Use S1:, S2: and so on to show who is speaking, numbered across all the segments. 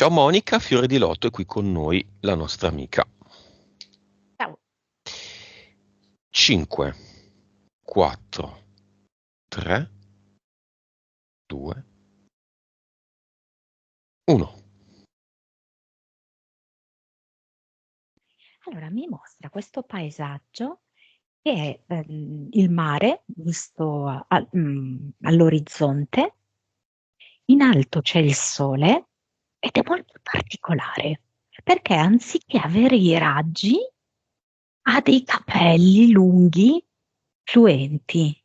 S1: Ciao Monica, Fiore di Lotto è qui con noi, la nostra amica.
S2: Ciao.
S1: 5, 4, 3, 2, 1.
S2: Allora, mi mostra questo paesaggio che è il mare visto all'orizzonte, in alto c'è il sole ed è molto particolare perché anziché avere i raggi ha dei capelli lunghi, fluenti,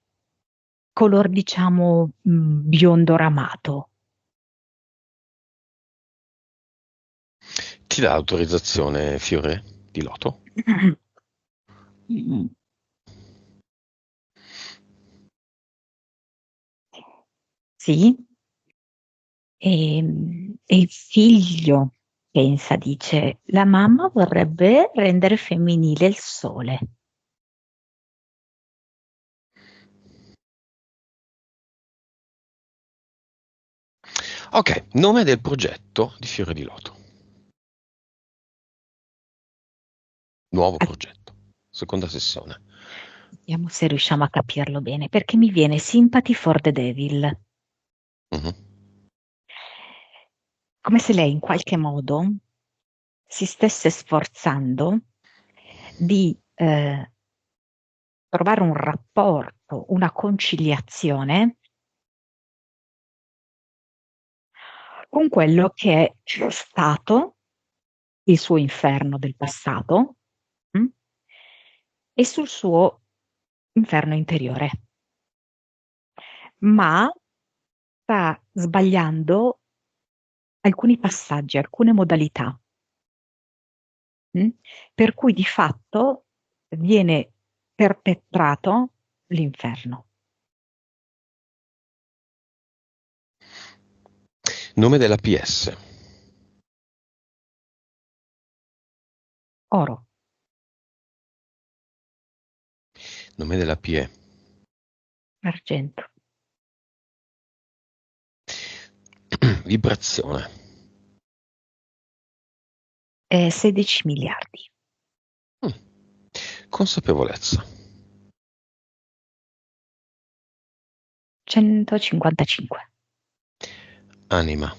S2: color diciamo biondo ramato.
S1: Ti dà autorizzazione Fiore di Lotto?
S2: Mm. Sì, e il figlio pensa, dice, la mamma vorrebbe rendere femminile il sole.
S1: Ok, nome del progetto di Fiore di Lotto. Nuovo
S2: Ah,
S1: progetto. Seconda sessione.
S2: vediamo se riusciamo a capirlo bene, perché mi viene Sympathy for the Devil,
S1: Mhm.
S2: come se lei in qualche modo si stesse sforzando di trovare un rapporto, una conciliazione con quello che è stato il suo inferno del passato, mm, e sul suo inferno interiore, ma sta sbagliando alcuni passaggi, alcune modalità, mm, per cui di fatto viene perpetrato l'inferno.
S1: Nome della PS.
S2: Oro,
S1: Nome della PE.
S2: argento,
S1: Vibrazione.
S2: 16 miliardi,
S1: Mm. Consapevolezza.
S2: 155,
S1: Anima.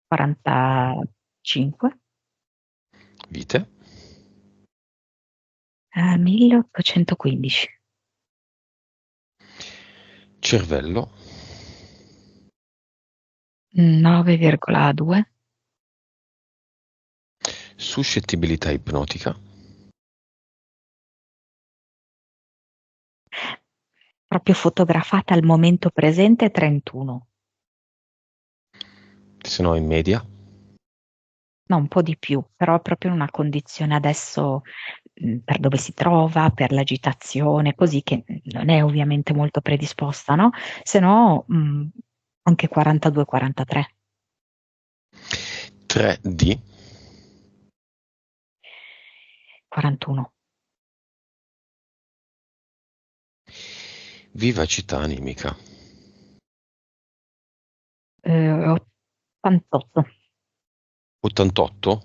S2: 45,
S1: Vite.
S2: 1815,
S1: Cervello.
S2: 9,2,
S1: Suscettibilità ipnotica.
S2: proprio fotografata al momento presente 31.
S1: Se no in media.
S2: No, un po' di più, però è proprio in una condizione adesso, per dove si trova, per l'agitazione, così che non è ovviamente molto predisposta, no? Se no, anche 42-43,
S1: 3D.
S2: 41,
S1: Vivacità animica.
S2: 88,
S1: 88.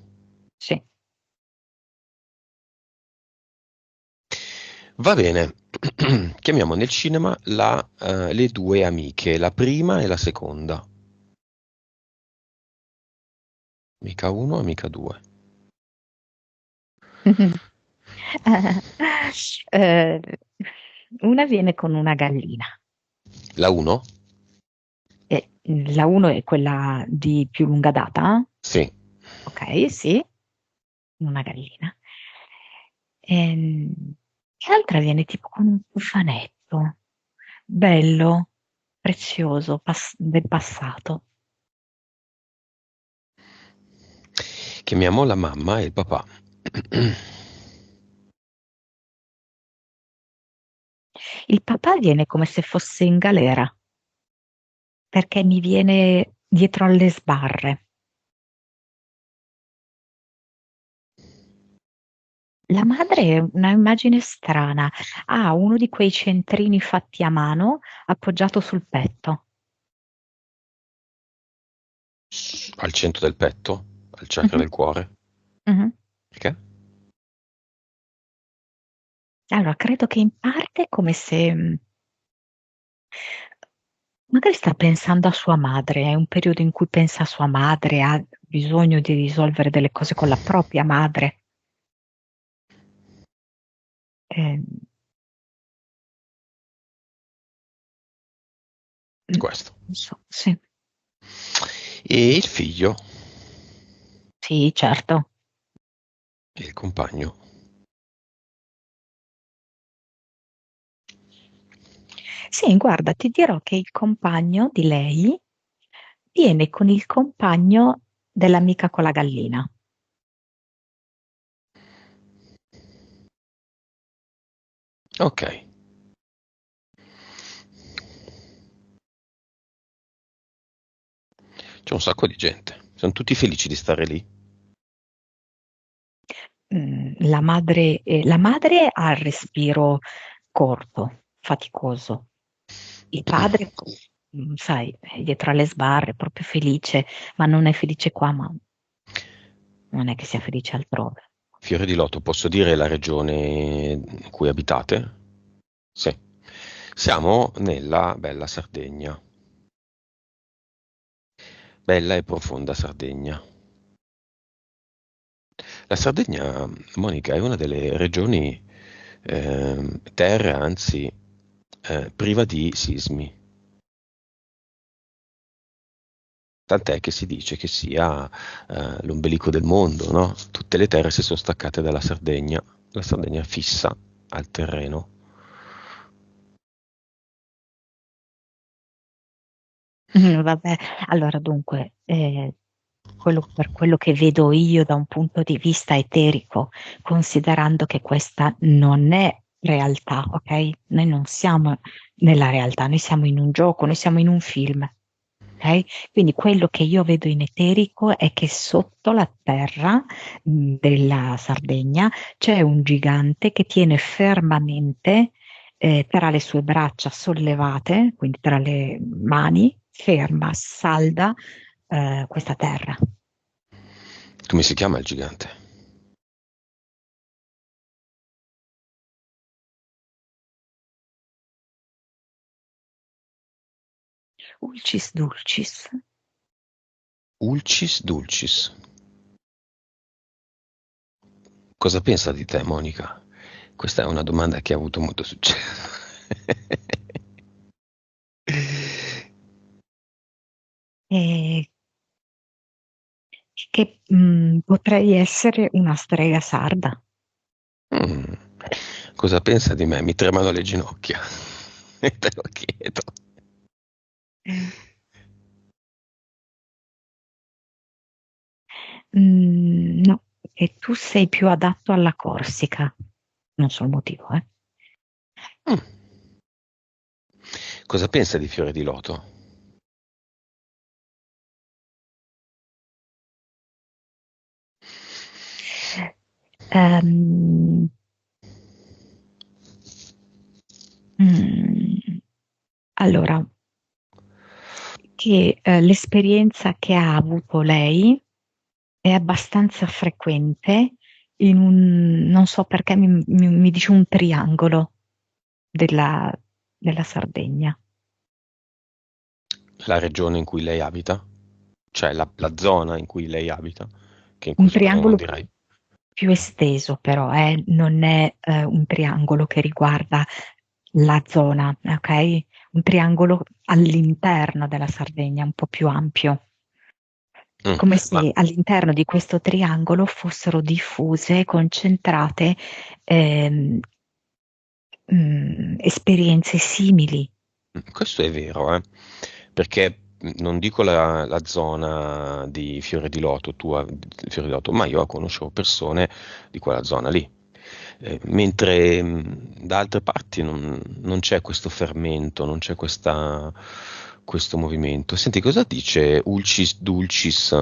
S2: sì.
S1: Va bene. Chiamiamo nel cinema le due amiche, la prima e la seconda. Amica 1, amica 2.
S2: Eh, una viene con una gallina.
S1: La 1?
S2: E la 1 è quella di più lunga data?
S1: Sì.
S2: Ok, sì, una gallina. L'altra viene tipo con un cofanetto, bello, prezioso, del passato.
S1: Chiamiamo la mamma e il papà.
S2: Il papà viene come se fosse in galera, perché mi viene dietro alle sbarre. La madre è una immagine strana, ha uno di quei centrini fatti a mano appoggiato sul petto.
S1: Al centro del petto, al chakra
S2: Mhm,
S1: del cuore.
S2: mhm.
S1: Perché?
S2: Allora, credo che in parte è come se magari sta pensando a sua madre, è un periodo in cui pensa a sua madre, ha bisogno di risolvere delle cose con la propria madre. Eh,
S1: Questo.
S2: non so, sì,
S1: E il figlio
S2: sì, certo.
S1: e il compagno.
S2: Sì, guarda, ti dirò che il compagno di lei viene con il compagno dell'amica con la gallina.
S1: Ok, c'è un sacco di gente. Sono tutti felici di stare lì.
S2: La madre ha il respiro corto, faticoso. Il padre, sai, è dietro alle sbarre, proprio felice, ma non è felice qua, ma non è che sia felice altrove.
S1: Fiore di Loto, posso dire la regione in cui abitate? Sì. Siamo nella bella Sardegna. Bella e profonda Sardegna. La Sardegna, Monica, è una delle regioni, terre anzi, priva di sismi. Tant'è che si dice che sia l'ombelico del mondo, no? Tutte le terre si sono staccate dalla Sardegna, la Sardegna fissa al terreno.
S2: Vabbè, allora dunque, per quello che vedo io da un punto di vista eterico, considerando che questa non è realtà, ok? Noi non siamo nella realtà, noi siamo in un gioco, noi siamo in un film, ok? Quindi quello che io vedo in eterico è che sotto la terra, della Sardegna c'è un gigante che tiene fermamente, tra le sue braccia sollevate, quindi tra le mani, ferma, salda, questa terra.
S1: Come si chiama il gigante?
S2: Ulcis dulcis.
S1: Ulcis Dulcis. Cosa pensa di te, Monica? Questa è una domanda che ha avuto molto successo.
S2: E che potrei essere una strega sarda.
S1: Mm. Cosa pensa di me? Mi tremano le ginocchia. E te lo chiedo.
S2: Eh, no, e tu sei più adatto alla Corsica. Non so il motivo, eh.
S1: Mm. Cosa pensa di Fiore di Loto?
S2: Ehm, mm, allora, che l'esperienza che ha avuto lei è abbastanza frequente in non so perché mi dice un triangolo della, della Sardegna.
S1: La regione in cui lei abita? Cioè la zona in cui lei abita? Che in
S2: Un
S1: questo caso non
S2: triangolo
S1: direi.
S2: più esteso però, non è un triangolo che riguarda la zona, ok? Un triangolo all'interno della Sardegna, un po' più ampio,
S1: Mm.
S2: come
S1: Ma
S2: se all'interno di questo triangolo fossero diffuse, concentrate ehm, esperienze simili.
S1: questo è vero, perché non dico la zona di Fiore di Loto, tua Fiore di Loto, ma io conoscevo persone di quella zona lì. Mentre da altre parti non c'è questo fermento, non c'è questo movimento. Senti, cosa dice Ulcis Dulcis,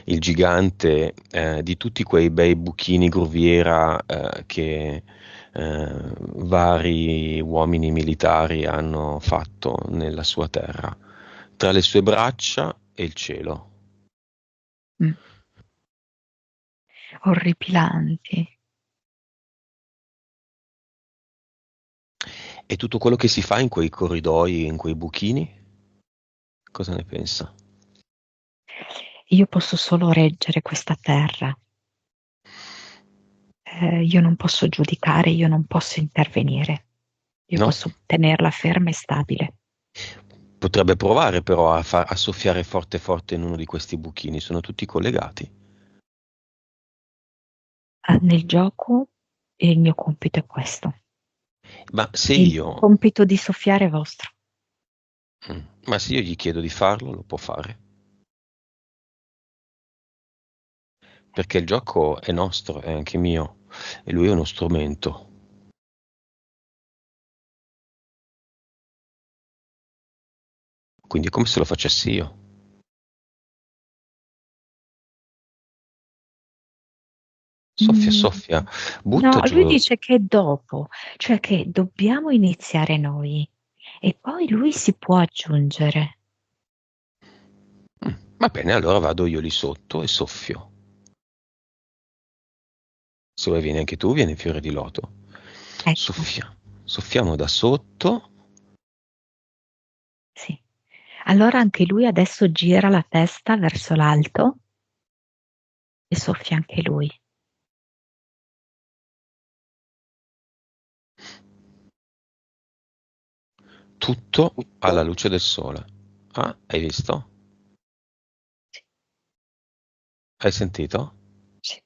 S1: il gigante, di tutti quei bei buchini gruviera che vari uomini militari hanno fatto nella sua terra, tra le sue braccia e il cielo?
S2: Mm. Orripilanti.
S1: E tutto quello che si fa in quei corridoi, in quei buchini, cosa ne pensa?
S2: Io posso solo reggere questa terra. Io non posso giudicare, io non posso intervenire. Io
S1: No?
S2: posso tenerla ferma e stabile.
S1: Potrebbe provare però a soffiare forte forte in uno di questi buchini, sono tutti collegati.
S2: Nel gioco il mio compito è questo.
S1: Ma se
S2: Il
S1: io,
S2: compito di soffiare è vostro.
S1: ma se io gli chiedo di farlo, lo può fare? Perché il gioco è nostro, è anche mio, e lui è uno strumento. Quindi è come se lo facessi io. Soffia,
S2: Mm,
S1: soffia,
S2: no,
S1: butta
S2: lui
S1: giù.
S2: dice che è dopo, cioè che dobbiamo iniziare noi e poi lui si può aggiungere.
S1: Va bene, allora vado io lì sotto e soffio. Se vuoi vieni anche tu, vieni fiore di loto.
S2: Ecco,
S1: Soffia. Soffiamo da sotto.
S2: sì. Allora anche lui adesso gira la testa verso l'alto e soffia anche lui.
S1: Tutto alla luce del sole. Ah, hai visto?
S2: Sì,
S1: Hai sentito?
S2: sì.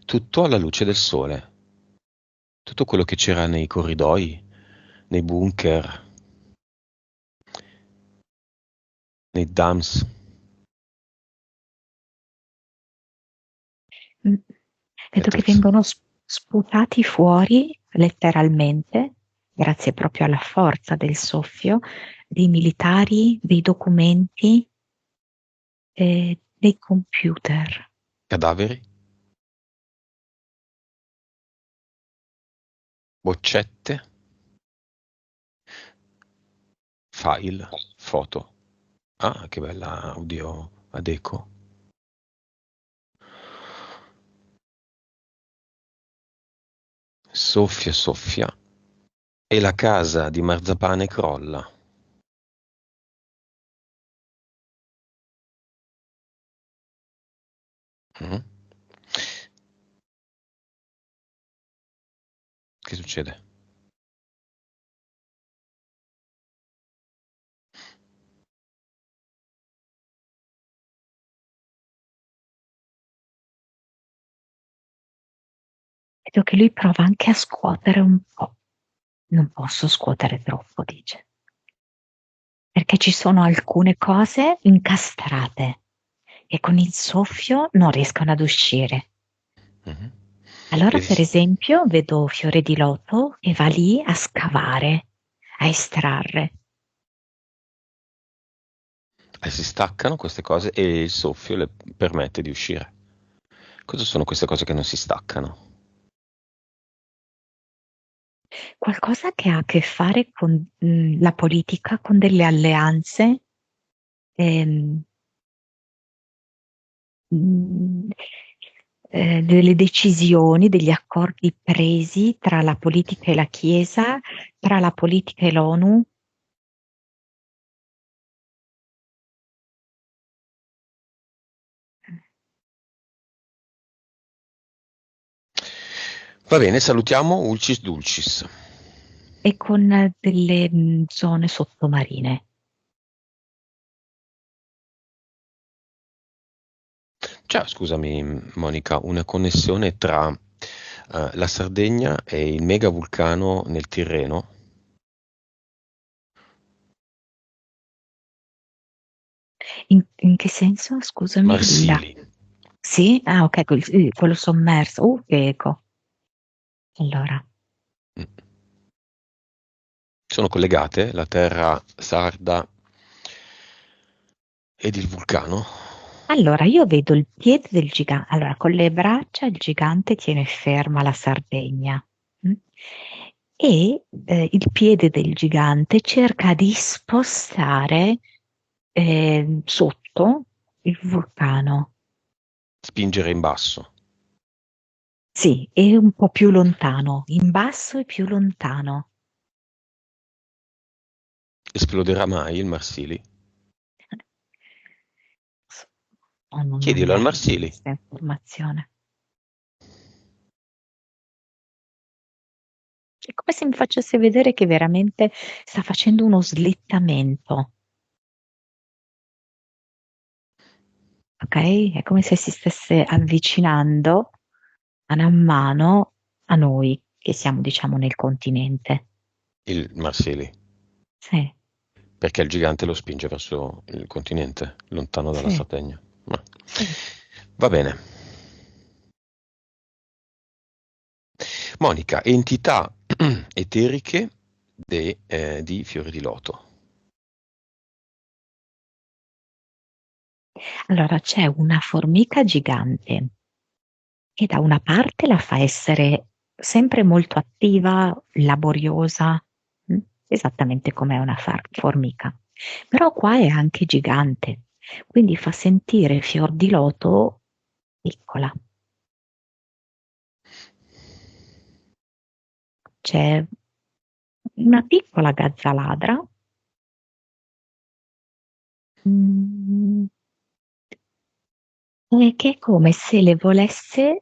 S1: Tutto alla luce del sole. Tutto quello che c'era nei corridoi, nei bunker, nei dams.
S2: Mm. Vedo che vengono sputati fuori letteralmente, grazie proprio alla forza del soffio, dei militari, dei documenti, dei computer.
S1: Cadaveri, boccette, file, foto. Ah, che bella audio ad eco. Soffia, soffia. E la casa di Marzapane crolla. Mm? Che succede?
S2: Vedo che lui prova anche a scuotere un po'. Non posso scuotere troppo, dice, perché ci sono alcune cose incastrate e con il soffio non riescono ad uscire.
S1: Mhm.
S2: Allora,
S1: E
S2: per esempio, vedo Fiore di Loto che va lì a scavare, a estrarre.
S1: si staccano queste cose e il soffio le permette di uscire. Cosa sono queste cose che non si staccano?
S2: Qualcosa che ha a che fare con la politica, con delle alleanze, ehm, mh, delle decisioni, degli accordi presi tra la politica e la Chiesa, tra la politica e l'ONU.
S1: Va bene, salutiamo Ulcis Dulcis.
S2: E con delle zone sottomarine.
S1: Ciao, scusami Monica, una connessione tra la Sardegna e il mega vulcano nel Tirreno?
S2: In che senso? Scusami,
S1: Marsili.
S2: sì? Ah, ok, quello sommerso. Che eco. Allora,
S1: Mm. Sono collegate la terra sarda ed il vulcano?
S2: allora, io vedo il piede del gigante. Allora, con le braccia il gigante tiene ferma la Sardegna. Mm? E il piede del gigante cerca di spostare sotto il vulcano.
S1: Spingere in basso.
S2: Sì, è un po' più lontano, in basso e più lontano.
S1: Esploderà mai il Marsili?
S2: Oh, non mi
S1: Chiedilo al
S2: arriva
S1: Marsili.
S2: questa informazione. È come se mi facesse vedere che veramente sta facendo uno slittamento, ok? È come se si stesse avvicinando man mano a noi, che siamo, diciamo, nel continente.
S1: Il Marsili.
S2: Sì,
S1: Perché il gigante lo spinge verso il continente, lontano dalla
S2: sì,
S1: Sardegna. Ma-
S2: sì.
S1: Va bene. Monica, entità eteriche di fiori di loto.
S2: Allora c'è una formica gigante che da una parte la fa essere sempre molto attiva, laboriosa, mm, esattamente come una formica, però qua è anche gigante, quindi fa sentire fior di loto piccola. C'è una piccola gazzaladra, mm, che è come se le volesse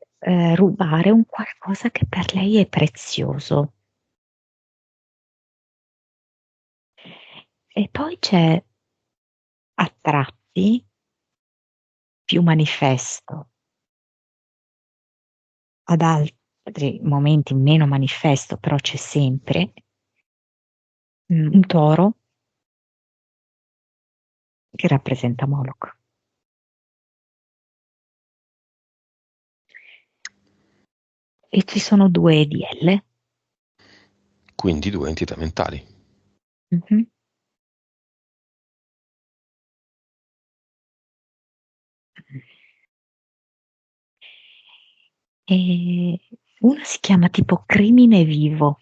S2: rubare un qualcosa che per lei è prezioso. E poi c'è a tratti più manifesto, ad altri momenti meno manifesto, però c'è sempre un toro che rappresenta Moloch. E ci sono due EDL.
S1: Quindi due entità mentali.
S2: Mhm. E una si chiama tipo crimine vivo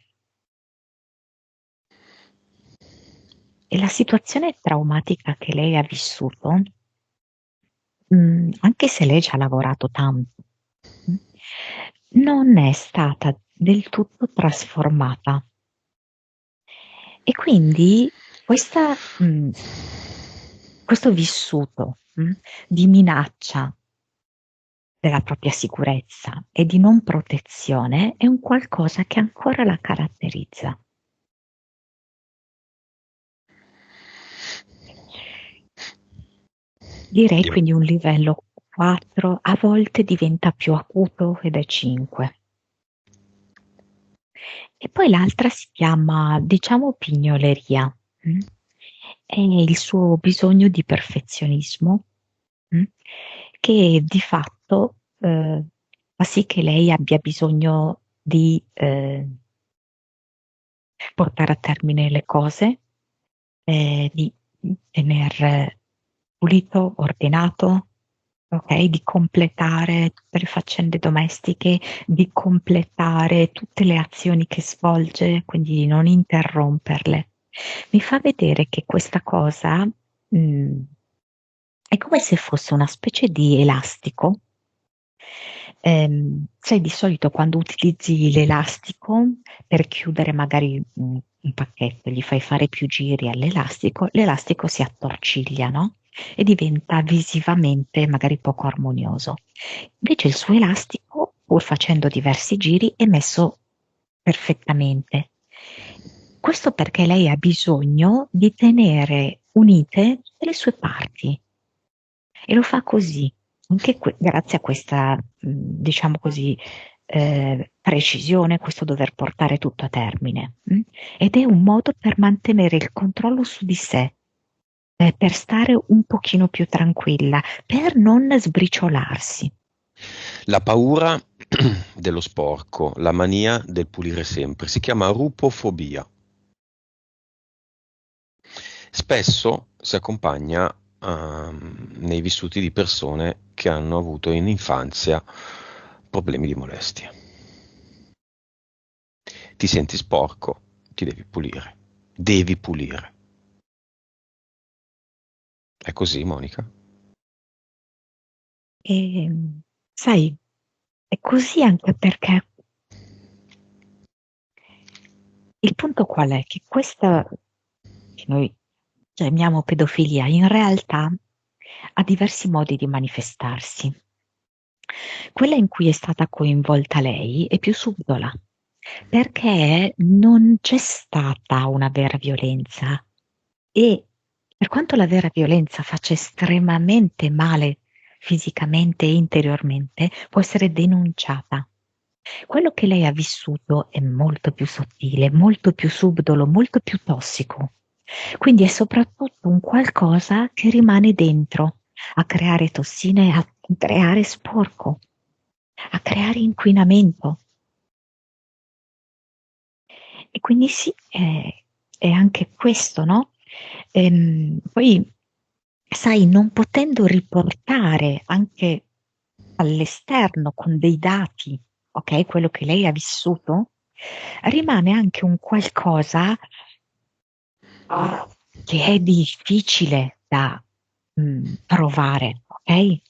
S2: e la situazione traumatica che lei ha vissuto, anche se lei ci ha lavorato tanto, mh, non è stata del tutto trasformata. E quindi questa, questo vissuto, di minaccia della propria sicurezza e di non protezione è un qualcosa che ancora la caratterizza. Direi
S1: Io-
S2: quindi un livello 4, a volte diventa più acuto ed è 5. E poi l'altra si chiama, diciamo, pignoleria. Mm? È il suo bisogno di perfezionismo, mm? Che di fatto fa sì che lei abbia bisogno di portare a termine le cose, di tener pulito, ordinato, ok? Di completare tutte le faccende domestiche, di completare tutte le azioni che svolge, quindi di non interromperle. Mi fa vedere che questa cosa, è come se fosse una specie di elastico. Sai, di solito quando utilizzi l'elastico per chiudere magari un pacchetto, gli fai fare più giri all'elastico, l'elastico si attorciglia, no? E diventa visivamente magari poco armonioso. Invece il suo elastico, pur facendo diversi giri, è messo perfettamente. Questo perché lei ha bisogno di tenere unite tutte le sue parti e lo fa così, anche grazie a questa, diciamo così, precisione, questo dover portare tutto a termine. Ed è un modo per mantenere il controllo su di sé, per stare un pochino più tranquilla, per non sbriciolarsi.
S1: La paura dello sporco, la mania del pulire sempre, si chiama rupofobia. Spesso si accompagna nei vissuti di persone che hanno avuto in infanzia problemi di molestie. Ti senti sporco, ti devi pulire. Devi pulire. È così, Monica?
S2: E sai, è così anche perché il punto qual è? Che questa che noi chiamiamo pedofilia, in realtà ha diversi modi di manifestarsi. Quella in cui è stata coinvolta lei è più subdola, perché non c'è stata una vera violenza e per quanto la vera violenza faccia estremamente male fisicamente e interiormente, può essere denunciata. Quello che lei ha vissuto è molto più sottile, molto più subdolo, molto più tossico. Quindi è soprattutto un qualcosa che rimane dentro, a creare tossine, a creare sporco, a creare inquinamento. E quindi sì, è anche questo, no? Poi, sai, non potendo riportare anche all'esterno con dei dati, ok, quello che lei ha vissuto, rimane anche un qualcosa che è difficile da provare, ok?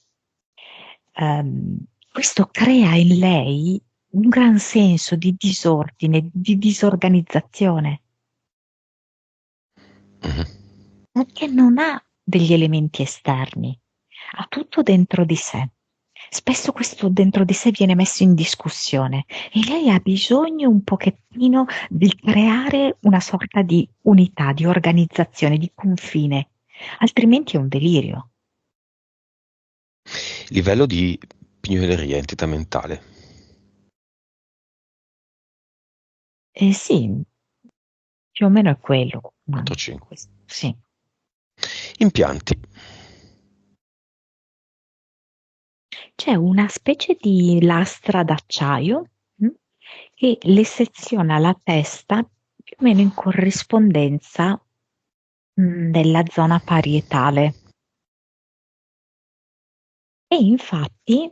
S2: Questo crea in lei un gran senso di disordine, di disorganizzazione,
S1: Mhm.
S2: perché non ha degli elementi esterni, ha tutto dentro di sé. Spesso questo dentro di sé viene messo in discussione e lei ha bisogno un pochettino di creare una sorta di unità, di organizzazione, di confine, altrimenti è un delirio.
S1: Livello di pignoleria, entità mentale.
S2: Sì, più o meno è quello.
S1: 4-5.
S2: Sì.
S1: Impianti.
S2: C'è una specie di lastra d'acciaio che le seziona la testa più o meno in corrispondenza della zona parietale. E infatti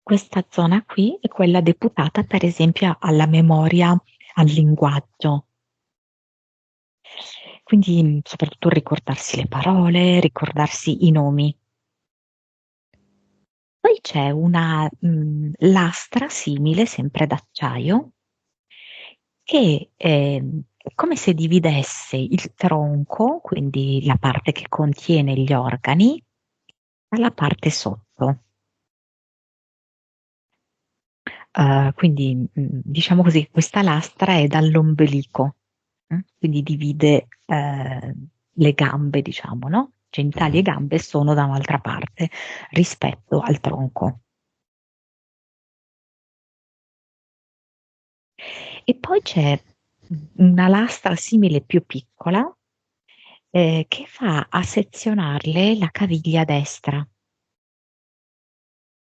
S2: questa zona qui è quella deputata per esempio alla memoria, al linguaggio. Quindi soprattutto ricordarsi le parole, ricordarsi i nomi. Poi c'è una lastra simile, sempre d'acciaio, che è come se dividesse il tronco, quindi la parte che contiene gli organi, dalla parte sotto. Quindi diciamo così, questa lastra è dall'ombelico, quindi divide le gambe, diciamo, no? Genitali e
S1: Mhm.
S2: gambe sono da un'altra parte rispetto al tronco. E poi c'è una lastra simile più piccola che fa a sezionarle la caviglia destra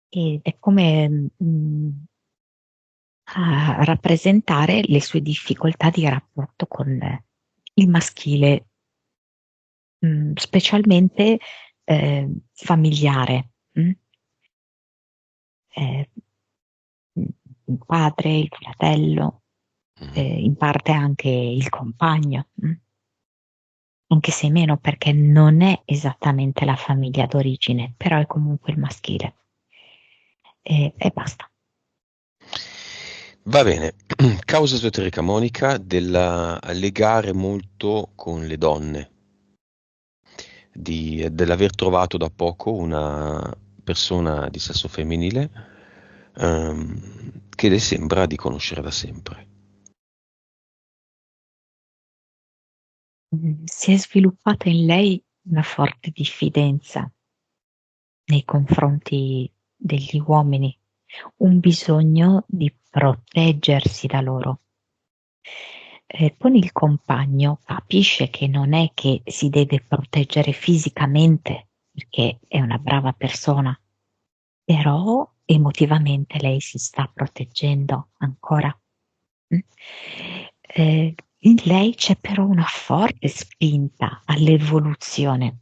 S2: ed è come a rappresentare le sue difficoltà di rapporto con il maschile, specialmente familiare. Eh, il padre, il fratello,
S1: Mhm.
S2: in parte anche il compagno. Anche se meno perché non è esattamente la famiglia d'origine, però è comunque il maschile. E basta.
S1: Va bene. Causa esoterica Monica della legare molto con le donne, dell'aver trovato da poco una persona di sesso femminile che le sembra di conoscere da sempre.
S2: Si è sviluppata in lei una forte diffidenza nei confronti degli uomini, un bisogno di proteggersi da loro. Con il compagno capisce che non è che si deve proteggere fisicamente, perché è una brava persona, però emotivamente lei si sta proteggendo ancora. Mm. In lei c'è però una forte spinta all'evoluzione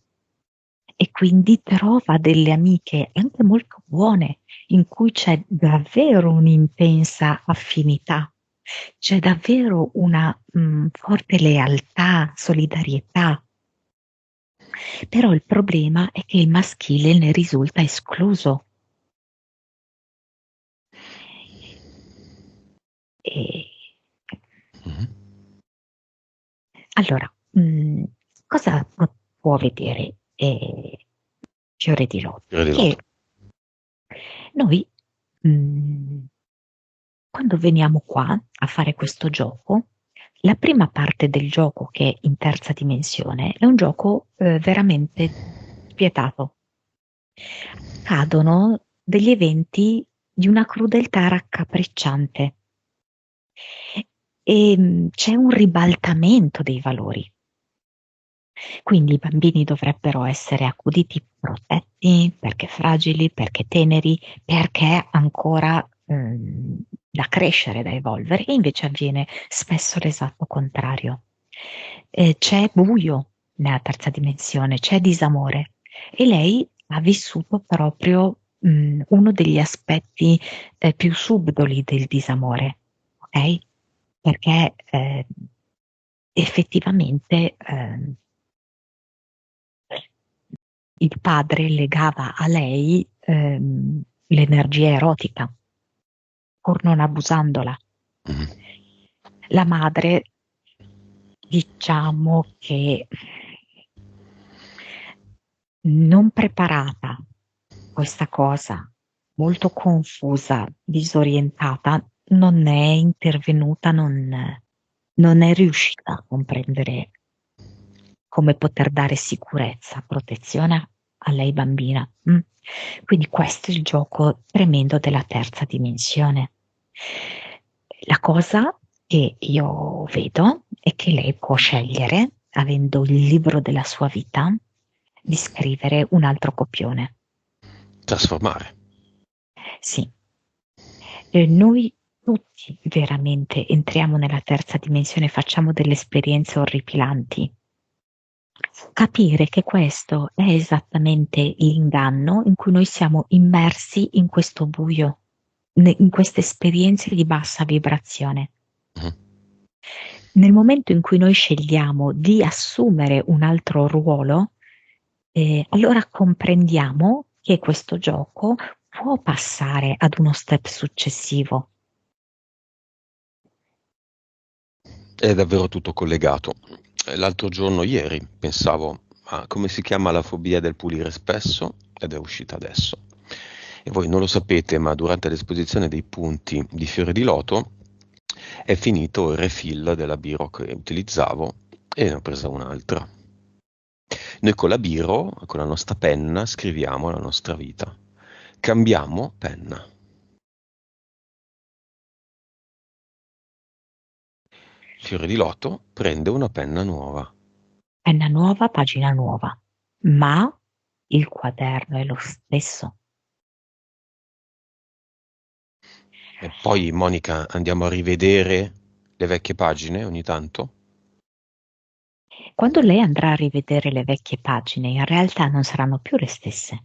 S2: e quindi trova delle amiche anche molto buone in cui c'è davvero un'intensa affinità, c'è davvero una forte lealtà, solidarietà. Però il problema è che il maschile ne risulta escluso. E
S1: Mhm.
S2: allora, cosa può vedere Fiore di Loto?
S1: Fiore di
S2: Che
S1: loto.
S2: noi, quando veniamo qua a fare questo gioco, la prima parte del gioco, che è in terza dimensione, è un gioco veramente spietato. Accadono degli eventi di una crudeltà raccapricciante e c'è un ribaltamento dei valori. Quindi i bambini dovrebbero essere accuditi, protetti, perché fragili, perché teneri, perché ancora da crescere, da evolvere, e invece avviene spesso l'esatto contrario. C'è buio nella terza dimensione, c'è disamore e lei ha vissuto proprio uno degli aspetti più subdoli del disamore, ok? Perché effettivamente il padre legava a lei l'energia erotica, pur non abusandola.
S1: Mhm.
S2: La madre, diciamo che non preparata questa cosa, molto confusa, disorientata, non è intervenuta, non è riuscita a comprendere come poter dare sicurezza, protezione a lei bambina. Quindi questo è il gioco tremendo della terza dimensione. La cosa che io vedo è che lei può scegliere, avendo il libro della sua vita, di scrivere un altro copione.
S1: Trasformare.
S2: Sì, noi tutti veramente entriamo nella terza dimensione, facciamo delle esperienze orripilanti. Capire che questo è esattamente l'inganno in cui noi siamo immersi in questo buio, in queste esperienze di bassa vibrazione.
S1: Mhm.
S2: Nel momento in cui noi scegliamo di assumere un altro ruolo, allora comprendiamo che questo gioco può passare ad uno step successivo.
S1: È davvero tutto collegato. L'altro giorno, ieri, pensavo a come si chiama la fobia del pulire spesso ed è uscita adesso. E voi non lo sapete, ma durante l'esposizione dei punti di Fiore di Loto è finito il refill della biro che utilizzavo e ne ho presa un'altra. Noi con la biro, con la nostra penna, scriviamo la nostra vita. Cambiamo penna. Fiore di Loto prende una penna nuova.
S2: Penna nuova, pagina nuova, ma il quaderno è lo stesso.
S1: E poi, Monica, andiamo a rivedere le vecchie pagine ogni tanto?
S2: Quando lei andrà a rivedere le vecchie pagine, in realtà non saranno più le stesse,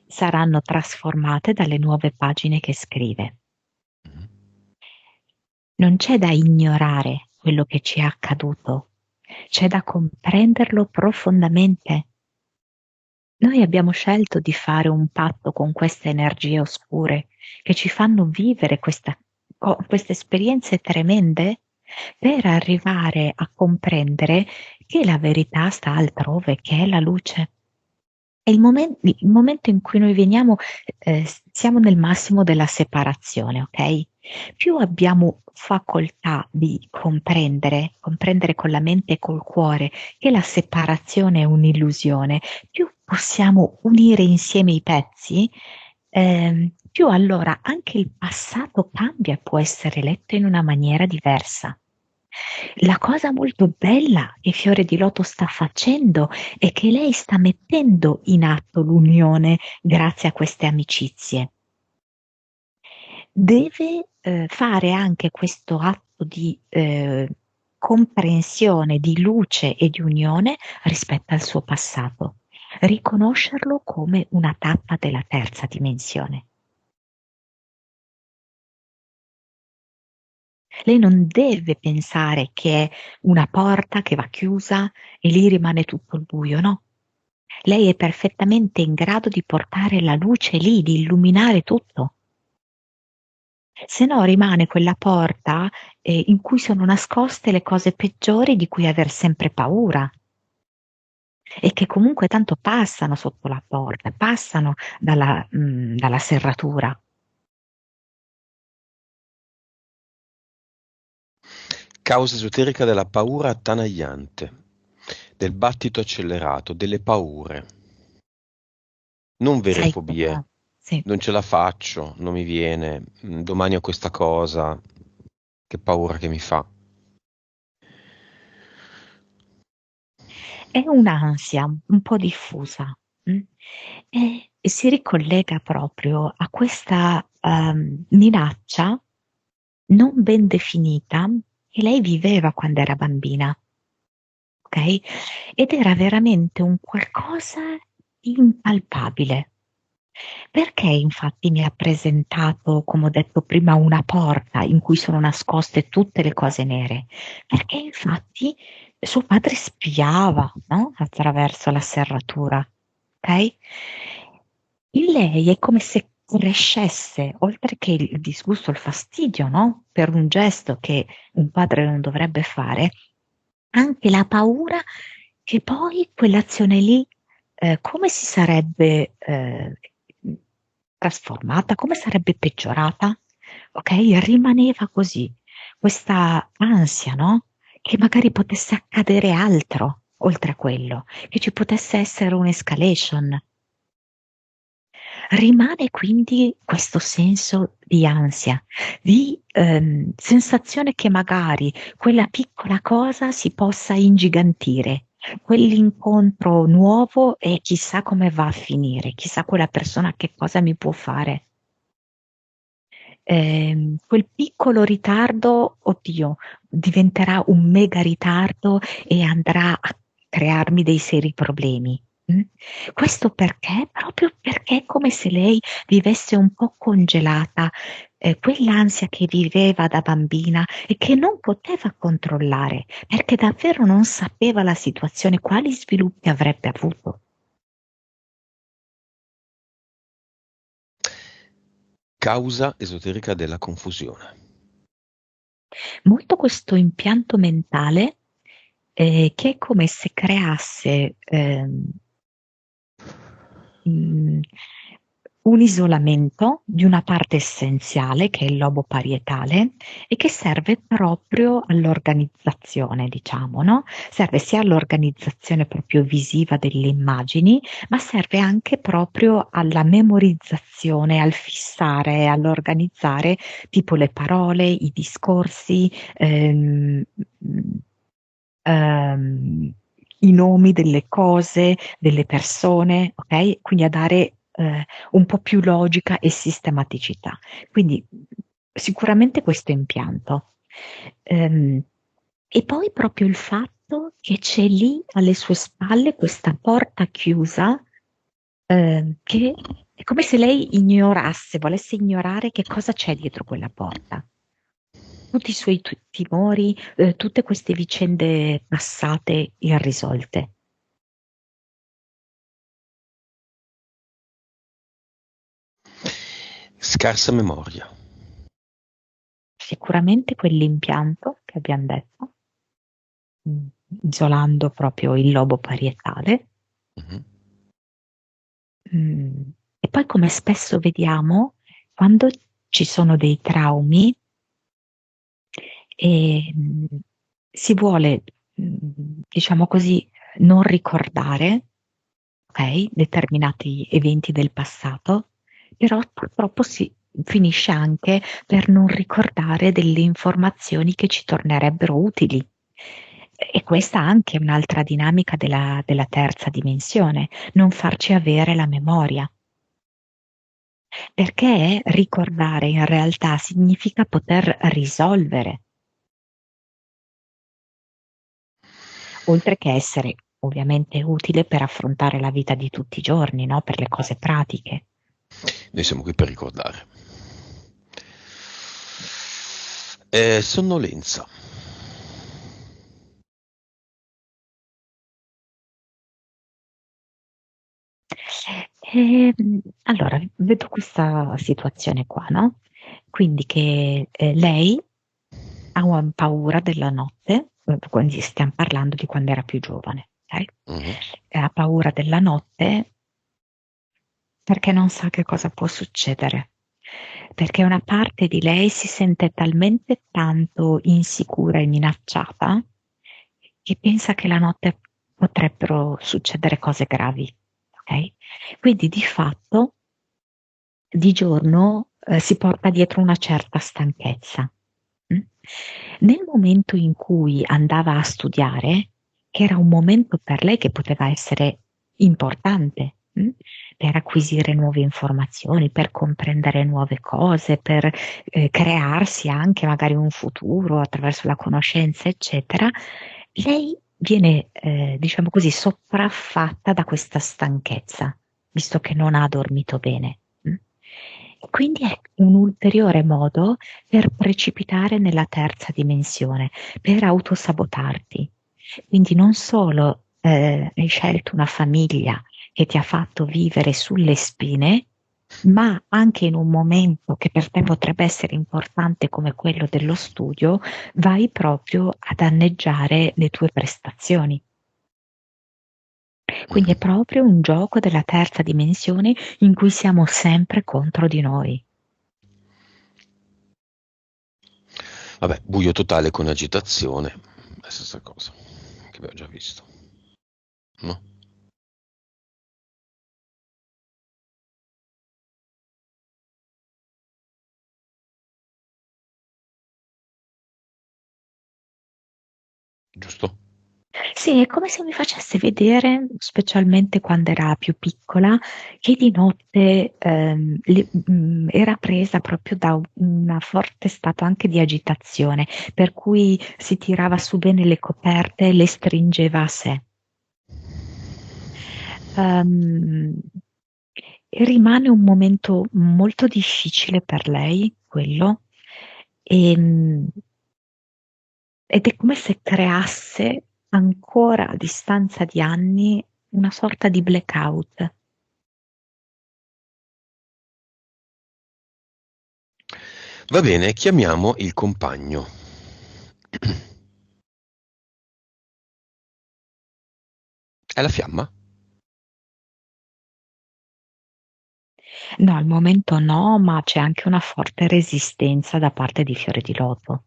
S2: saranno trasformate dalle nuove pagine che scrive.
S1: Mhm.
S2: Non c'è da ignorare quello che ci è accaduto, c'è da comprenderlo profondamente. Noi abbiamo scelto di fare un patto con queste energie oscure che ci fanno vivere queste esperienze tremende per arrivare a comprendere che la verità sta altrove, che è la luce. È il momento in cui noi veniamo, siamo nel massimo della separazione, ok? Più abbiamo facoltà di comprendere con la mente e col cuore che la separazione è un'illusione, più possiamo unire insieme i pezzi, più allora anche il passato cambia, può essere letto in una maniera diversa. La cosa molto bella che Fiore di Loto sta facendo è che lei sta mettendo in atto l'unione grazie a queste amicizie. Deve fare anche questo atto di comprensione, di luce e di unione rispetto al suo passato, riconoscerlo come una tappa della terza dimensione. Lei non deve pensare che è una porta che va chiusa e lì rimane tutto il buio, no. Lei è perfettamente in grado di portare la luce lì, di illuminare tutto. Se no rimane quella porta in cui sono nascoste le cose peggiori di cui aver sempre paura e che comunque tanto passano sotto la porta, passano dalla serratura.
S1: Causa esoterica della paura attanagliante, del battito accelerato, delle paure, non vere
S2: Sai
S1: fobie.
S2: cosa? Sì.
S1: Non ce la faccio, non mi viene, domani ho questa cosa, che paura che mi fa.
S2: È un'ansia un po' diffusa, e si ricollega proprio a questa, minaccia non ben definita che lei viveva quando era bambina, okay, ed era veramente un qualcosa di impalpabile. Perché infatti mi ha presentato, come ho detto prima, una porta in cui sono nascoste tutte le cose nere? Perché infatti suo padre spiava, no, attraverso la serratura, okay? In lei è come se crescesse, oltre che il disgusto, il fastidio, no, per un gesto che un padre non dovrebbe fare, anche la paura che poi quell'azione lì, come si sarebbe, trasformata, come sarebbe peggiorata, okay, rimaneva così, questa ansia, no, che magari potesse accadere altro oltre a quello, che ci potesse essere un'escalation. Rimane quindi questo senso di ansia, di, sensazione che magari quella piccola cosa si possa ingigantire, quell'incontro nuovo e chissà come va a finire, chissà quella persona che cosa mi può fare. Quel piccolo ritardo, oddio, diventerà un mega ritardo e andrà a crearmi dei seri problemi. Questo perché? Proprio perché è come se lei vivesse un po' congelata, quell'ansia che viveva da bambina e che non poteva controllare, perché davvero non sapeva la situazione, quali sviluppi avrebbe avuto.
S1: Causa esoterica della confusione.
S2: Molto questo impianto mentale, che è come se creasse, mhmm, un isolamento di una parte essenziale che è il lobo parietale e che serve proprio all'organizzazione, diciamo, no, serve sia all'organizzazione proprio visiva delle immagini, ma serve anche proprio alla memorizzazione, al fissare, all'organizzare tipo le parole, i discorsi, mhmm ehm, i nomi delle cose, delle persone, okay, quindi a dare, un po' più logica e sistematicità. Quindi, sicuramente questo impianto. Ehm, e poi proprio il fatto che c'è lì alle sue spalle questa porta chiusa, che è come se lei ignorasse, volesse ignorare che cosa c'è dietro quella porta. Tutti i suoi timori, tutte queste vicende passate irrisolte.
S1: Scarsa memoria.
S2: Sicuramente quell'impianto che abbiam detto, mhmm, isolando proprio il lobo parietale,
S1: Mh-mh.
S2: e poi come spesso vediamo, quando ci sono dei traumi, ehm, si vuole, diciamo così, non ricordare, okay, determinati eventi del passato, però purtroppo si finisce anche per non ricordare delle informazioni che ci tornerebbero utili. E questa anche è un'altra dinamica della terza dimensione, non farci avere la memoria. Perché ricordare in realtà significa poter risolvere, oltre che essere ovviamente utile per affrontare la vita di tutti i giorni, no, per le cose pratiche.
S1: Noi siamo qui per ricordare. Sonnolenza.
S2: Allora, vedo questa situazione qua, no? Quindi che lei ha paura della notte, quindi stiamo parlando di quando era più giovane, ok?
S1: Mhm.
S2: Ha paura della notte perché non sa che cosa può succedere, perché una parte di lei si sente talmente tanto insicura e minacciata che pensa che la notte potrebbero succedere cose gravi, ok? Quindi di fatto di giorno si porta dietro una certa stanchezza. Mm? Nel momento in cui andava a studiare, che era un momento per lei che poteva essere importante, per acquisire nuove informazioni, per comprendere nuove cose, per crearsi anche magari un futuro attraverso la conoscenza, eccetera, lei viene, diciamo così, sopraffatta da questa stanchezza, visto che non ha dormito bene. Quindi è un ulteriore modo per precipitare nella terza dimensione, per autosabotarti. Quindi non solo hai scelto una famiglia che ti ha fatto vivere sulle spine, ma anche in un momento che per te potrebbe essere importante come quello dello studio, vai proprio a danneggiare le tue prestazioni. Quindi è
S1: Mhm.
S2: proprio un gioco della terza dimensione in cui siamo sempre contro di noi.
S1: Vabbè, buio totale con agitazione, è la stessa cosa che abbiamo già visto, no? Giusto?
S2: Sì, è come se mi facesse vedere, specialmente quando era più piccola, che di notte era presa proprio da un forte stato anche di agitazione, per cui si tirava su bene le coperte e le stringeva a sé. Ehm, e rimane un momento molto difficile per lei, quello, e, ed è come se creasse ancora a distanza di anni una sorta di blackout.
S1: Va bene, chiamiamo il compagno. È la fiamma?
S2: No, al momento no, ma c'è anche una forte resistenza da parte di Fiore di Loto.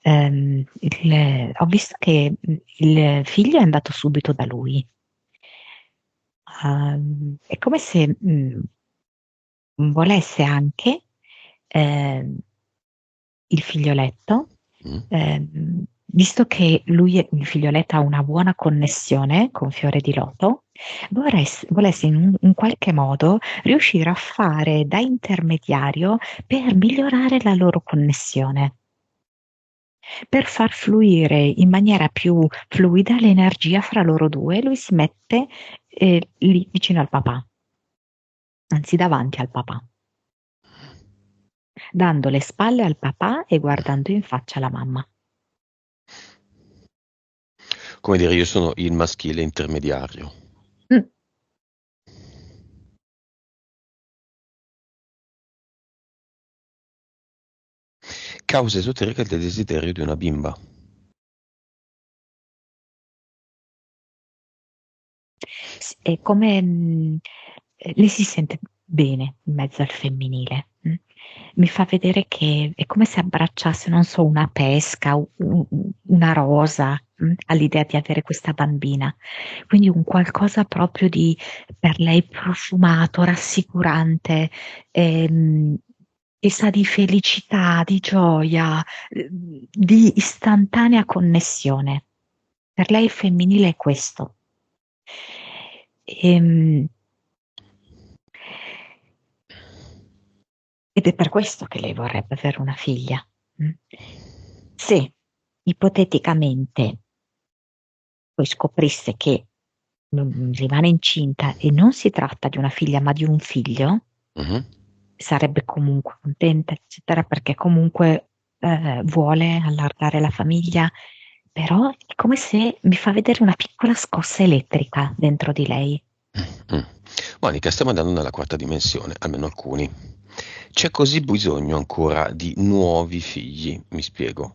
S2: Ho visto che il figlio è andato subito da lui. È come se volesse anche ehm, il figlioletto,
S1: Mm.
S2: visto che lui, il figlioletto, ha una buona connessione con Fiore di Loto, volesse in qualche modo riuscire a fare da intermediario per migliorare la loro connessione, per far fluire in maniera più fluida l'energia fra loro due. Lui si mette lì vicino al papà, anzi davanti al papà, dando le spalle al papà e guardando in faccia la mamma.
S1: Come dire, io sono il maschile intermediario.
S2: Mm.
S1: Causa esoterica del desiderio di una bimba.
S2: È come lei si sente bene in mezzo al femminile. Mi fa vedere che è come se abbracciasse, non so, una pesca, una rosa, all'idea di avere questa bambina. Quindi un qualcosa proprio di per lei profumato, rassicurante, ehm, che sa di felicità, di gioia, di istantanea connessione. Per lei il femminile è questo. Ehm, ed è per questo che lei vorrebbe avere una figlia. Mm. Se ipoteticamente poi scoprisse che rimane incinta e non si tratta di una figlia ma di un figlio,
S1: Mhm.
S2: sarebbe comunque contenta, eccetera, perché comunque vuole allargare la famiglia, però è come se mi fa vedere una piccola scossa elettrica dentro di lei.
S1: Mm. Monica, stiamo andando nella quarta dimensione, almeno alcuni. C'è così bisogno ancora di nuovi figli, mi spiego.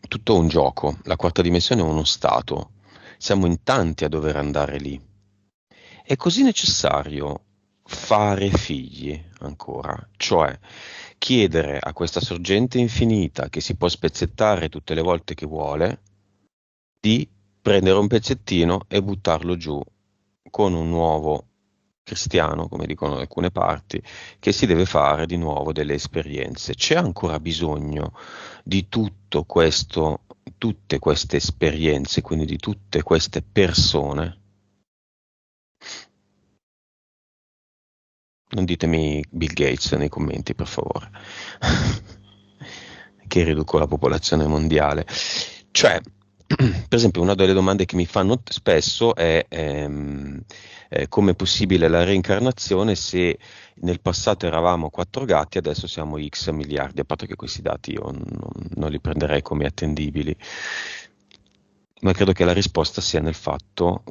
S1: Tutto un gioco, la quarta dimensione è uno stato, siamo in tanti a dover andare lì. È così necessario fare figli ancora, cioè chiedere a questa sorgente infinita che si può spezzettare tutte le volte che vuole di prendere un pezzettino e buttarlo giù con un nuovo cristiano, come dicono da alcune parti, che si deve fare di nuovo delle esperienze. C'è ancora bisogno di tutto questo, tutte queste esperienze, quindi di tutte queste persone. Non ditemi Bill Gates nei commenti, per favore, che riduco la popolazione mondiale. Cioè, per esempio, una delle domande che mi fanno spesso è come è possibile la reincarnazione se nel passato eravamo 4 gatti, adesso siamo X miliardi, a parte che questi dati io non li prenderei come attendibili, ma credo che la risposta sia nel fatto,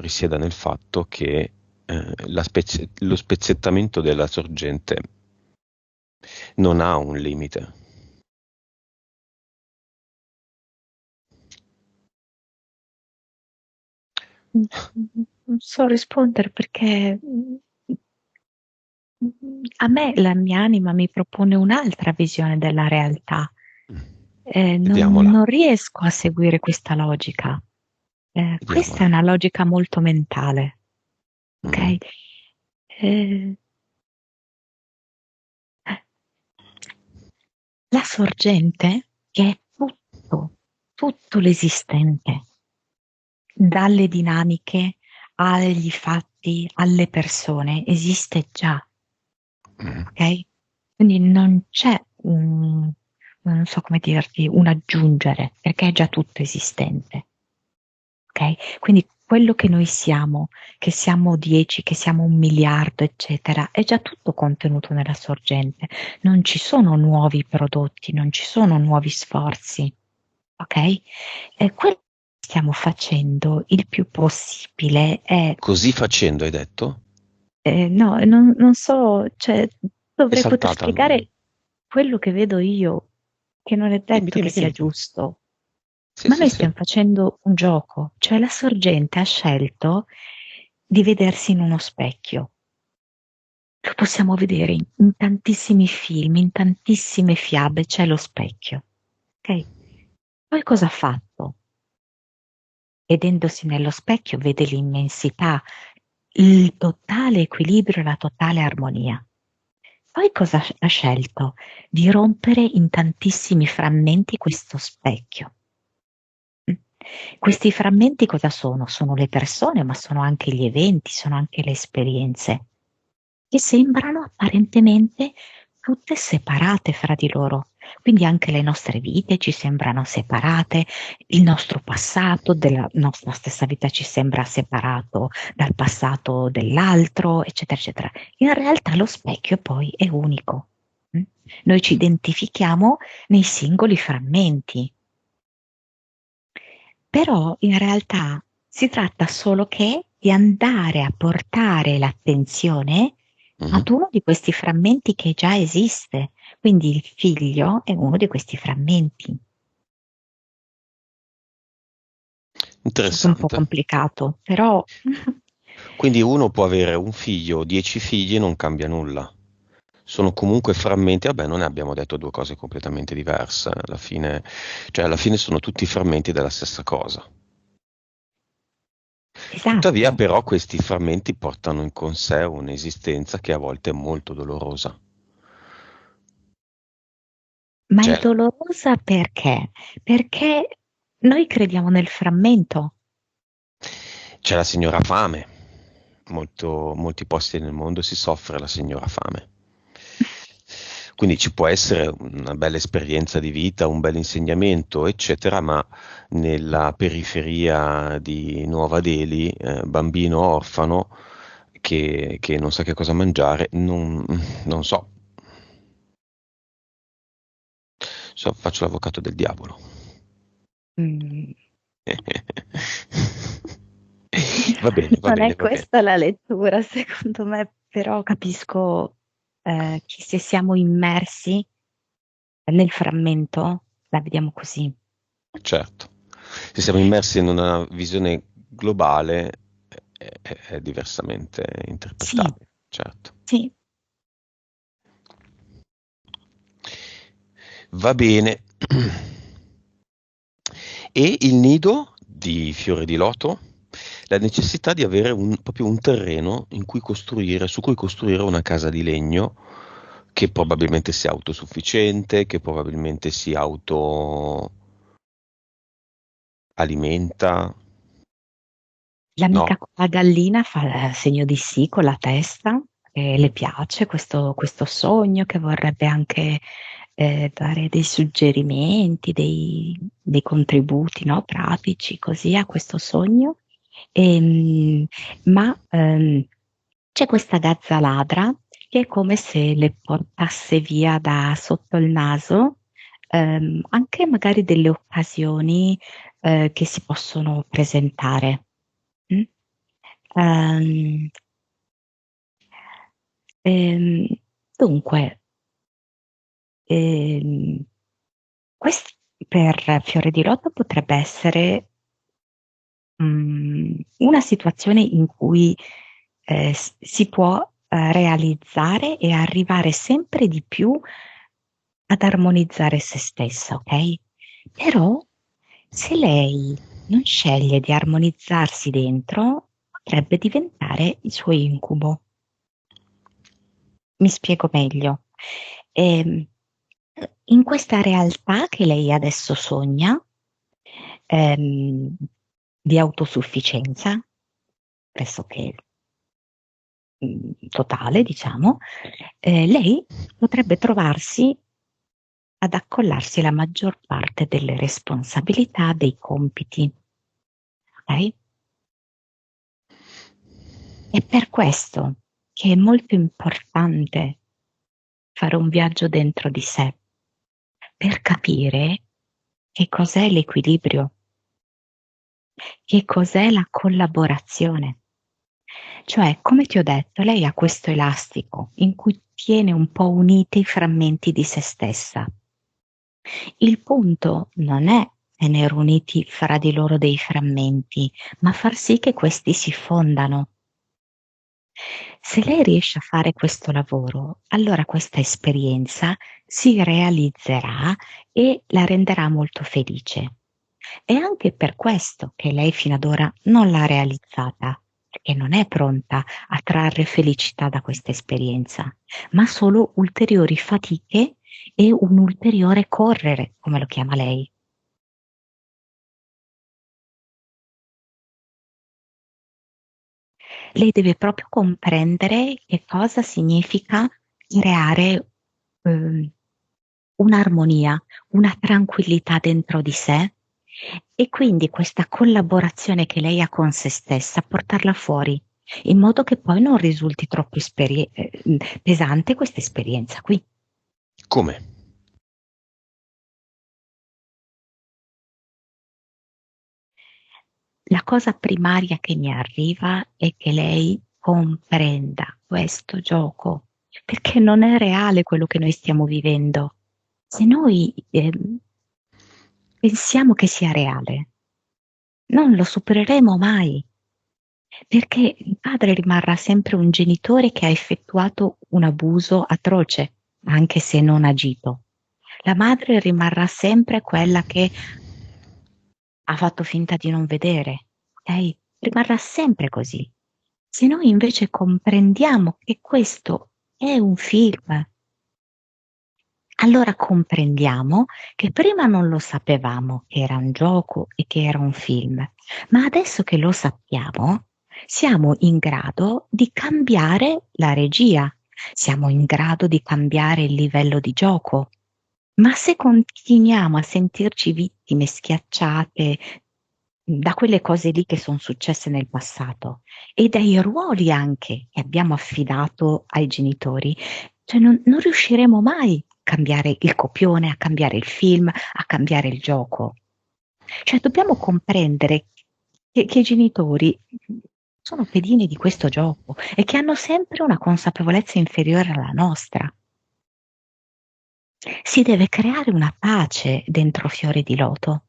S1: risieda nel fatto che lo spezzettamento della sorgente non ha un limite.
S2: Non so rispondere perché a me la mia anima mi propone un'altra visione della realtà.
S1: Vediamola,
S2: Non riesco a seguire questa logica. Questa è
S1: vediamola.
S2: una logica molto mentale,
S1: Mhm.
S2: ok? Eh, la sorgente, che è tutto l'esistente, dalle dinamiche agli fatti, alle persone, esiste già,
S1: Mhm.
S2: ok? Quindi non c'è non so come dirti, un aggiungere, perché è già tutto esistente, ok? Quindi quello che siamo 10, che siamo 1 miliardo, eccetera, è già tutto contenuto nella sorgente. Non ci sono nuovi prodotti, non ci sono nuovi sforzi, ok? Quello che stiamo facendo il più possibile è
S1: Così facendo, hai detto?
S2: no, non so, cioè,
S1: È
S2: dovrei poter
S1: saltata.
S2: spiegare quello che vedo io, che non è
S1: Dimmi,
S2: detto che
S1: dimmi,
S2: sia
S1: dimmi.
S2: giusto.
S1: Sì,
S2: Ma
S1: sì,
S2: noi
S1: sì.
S2: stiamo facendo un gioco, cioè la sorgente ha scelto di vedersi in uno specchio. Lo possiamo vedere in tantissimi film, in tantissime fiabe, c'è lo specchio. Ok? Poi cosa ha fatto? Vedendosi nello specchio vede l'immensità, il totale equilibrio e la totale armonia. Poi cosa ha scelto? Di rompere in tantissimi frammenti questo specchio. Mm. Questi frammenti cosa sono? Sono le persone, ma sono anche gli eventi, sono anche le esperienze, che sembrano apparentemente tutte separate fra di loro. Quindi anche le nostre vite ci sembrano separate, il nostro passato della nostra stessa vita ci sembra separato dal passato dell'altro, eccetera, eccetera. In realtà lo specchio poi è unico. Mm? Noi ci identifichiamo nei singoli frammenti, però in realtà si tratta solo che di andare a portare l'attenzione
S1: Mhm.
S2: ad uno di questi frammenti che già esiste. Quindi il figlio è uno di questi frammenti. È stato un po'
S1: Interessante.
S2: complicato, però
S1: Quindi uno può avere un figlio o 10 figli e non cambia nulla. Sono comunque frammenti, vabbè, non ne abbiamo detto due cose completamente diverse. Alla fine sono tutti frammenti della stessa cosa. Tuttavia,
S2: esatto,
S1: però, questi frammenti portano in con sé un'esistenza che a volte è molto dolorosa.
S2: ma è
S1: Cioè,
S2: dolorosa perché? Perché noi crediamo nel frammento.
S1: c'è la signora fame. Molti posti nel mondo si soffre la signora fame. Quindi ci può essere una bella esperienza di vita, un bel insegnamento, eccetera, ma nella periferia di Nuova Delhi, bambino orfano che non sa che cosa mangiare, non so. adesso faccio l'avvocato del diavolo.
S2: Mm.
S1: Va bene, va
S2: Non
S1: bene,
S2: è
S1: va bene.
S2: questa la lettura, secondo me, però capisco che se siamo immersi nel frammento, la vediamo così.
S1: Certo. Se siamo immersi in una visione globale è diversamente
S2: Sì,
S1: interpretabile, certo.
S2: sì.
S1: Va bene. E il nido di fiore di loto? La necessità di avere proprio un terreno su cui costruire una casa di legno che probabilmente sia autosufficiente, che probabilmente si autoalimenta.
S2: L'amica
S1: No,
S2: con la gallina fa segno di sì con la testa, e le piace questo sogno che vorrebbe anche dare dei suggerimenti, dei contributi, no, pratici così a questo sogno. Ma c'è questa gazza ladra che è come se le portasse via da sotto il naso anche magari delle occasioni che si possono presentare. Mm? Ehm, ehm, dunque, ehm, questo per Fiore di Loto potrebbe essere una situazione in cui si può realizzare e arrivare sempre di più ad armonizzare se stessa, ok? Però se lei non sceglie di armonizzarsi dentro, potrebbe diventare il suo incubo. Mi spiego meglio. Ehm, In questa realtà che lei adesso sogna, ehm, di autosufficienza, pressoché totale, diciamo, lei potrebbe trovarsi ad accollarsi la maggior parte delle responsabilità, dei compiti, ok? È per questo che è molto importante fare un viaggio dentro di sé per capire che cos'è l'equilibrio, che cos'è la collaborazione. Cioè, come ti ho detto, lei ha questo elastico in cui tiene un po' uniti i frammenti di se stessa. Il punto non è tenere uniti fra di loro dei frammenti, ma far sì che questi si fondano. Se lei riesce a fare questo lavoro, allora questa esperienza si realizzerà e la renderà molto felice. È anche per questo che lei fino ad ora non l'ha realizzata, perché non è pronta a trarre felicità da questa esperienza, ma solo ulteriori fatiche e un ulteriore correre, come lo chiama lei. Lei deve proprio comprendere che cosa significa creare ehm, un'armonia, una tranquillità dentro di sé e quindi questa collaborazione che lei ha con se stessa, portarla fuori, in modo che poi non risulti troppo pesante questa esperienza qui.
S1: come?
S2: La cosa primaria che mi arriva è che lei comprenda questo gioco, perché non è reale quello che noi stiamo vivendo. Se noi pensiamo che sia reale, non lo supereremo mai, perché il padre rimarrà sempre un genitore che ha effettuato un abuso atroce, anche se non agito. La madre rimarrà sempre quella che ha fatto finta di non vedere, ok? Rimarrà sempre così. Se noi invece comprendiamo che questo è un film, allora comprendiamo che prima non lo sapevamo che era un gioco e che era un film, ma adesso che lo sappiamo, siamo in grado di cambiare la regia, siamo in grado di cambiare il livello di gioco. Ma se continuiamo a sentirci vittime schiacciate da quelle cose lì che sono successe nel passato e dai ruoli anche che abbiamo affidato ai genitori, cioè non riusciremo mai cambiare il copione, a cambiare il film, a cambiare il gioco. Cioè dobbiamo comprendere che i genitori sono pedine di questo gioco e che hanno sempre una consapevolezza inferiore alla nostra. Si deve creare una pace dentro Fiori di Loto.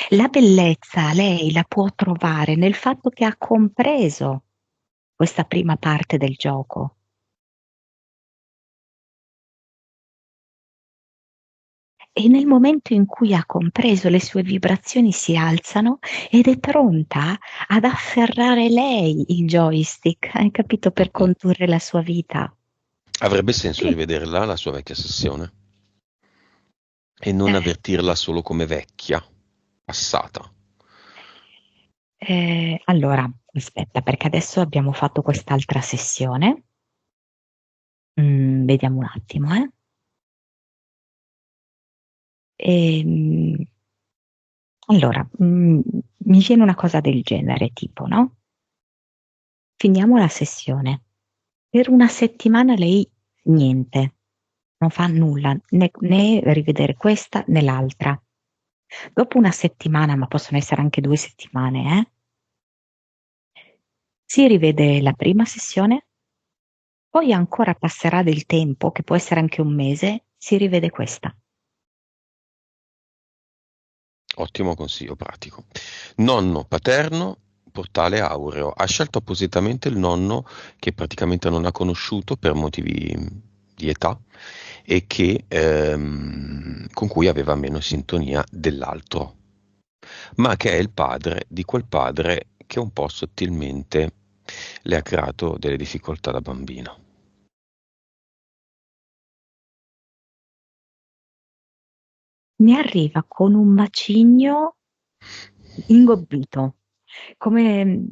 S2: La bellezza lei la può trovare nel fatto che ha compreso questa prima parte del gioco. E nel momento in cui ha compreso, le sue vibrazioni si alzano ed è pronta ad afferrare lei il joystick, hai capito, per condurre la sua vita.
S1: Avrebbe senso
S2: Sì.
S1: rivederla, la sua vecchia sessione, e non avvertirla solo come vecchia, passata.
S2: Allora, aspetta, perché adesso abbiamo fatto quest'altra sessione. Vediamo un attimo, eh. Allora, mi viene una cosa del genere, tipo, no? Finiamo la sessione. Per una settimana lei niente, non fa nulla, né rivedere questa né l'altra. Dopo una settimana, ma possono essere anche 2 settimane, si rivede la prima sessione, poi ancora passerà del tempo, che può essere anche 1 mese, si rivede questa.
S1: Ottimo consiglio pratico. Nonno paterno, portale aureo. Ha scelto appositamente il nonno che praticamente non ha conosciuto per motivi di età e con cui aveva meno sintonia dell'altro, ma che è il padre di quel padre che un po' sottilmente le ha creato delle difficoltà da bambino.
S2: Mi arriva con un macigno ingobbito, come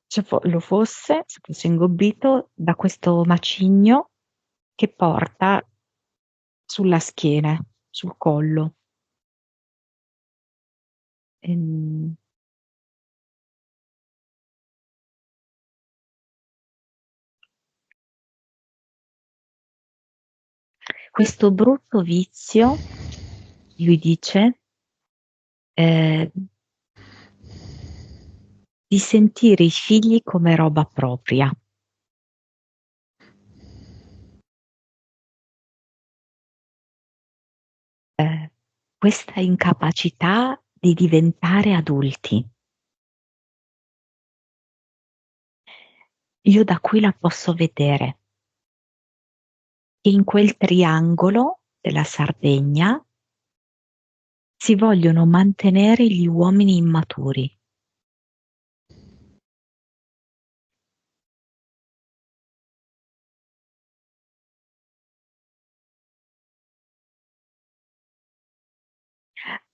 S2: se fosse ingobbito da questo macigno che porta sulla schiena, sul collo. Ehm, Questo brutto vizio, lui dice, ehm, di sentire i figli come roba propria. Questa incapacità di diventare adulti. Io da qui la posso vedere. In quel triangolo della Sardegna si vogliono mantenere gli uomini immaturi.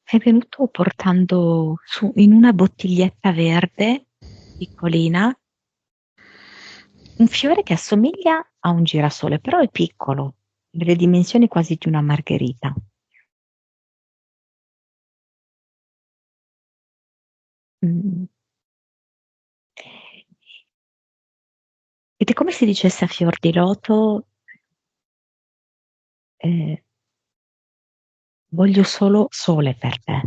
S2: È venuto portando su in una bottiglietta verde piccolina un fiore che assomiglia a un girasole, però è piccolo, delle dimensioni quasi di una margherita. Mh. Ed è come se dicesse a fior di loto, ehm: "Voglio solo sole per te".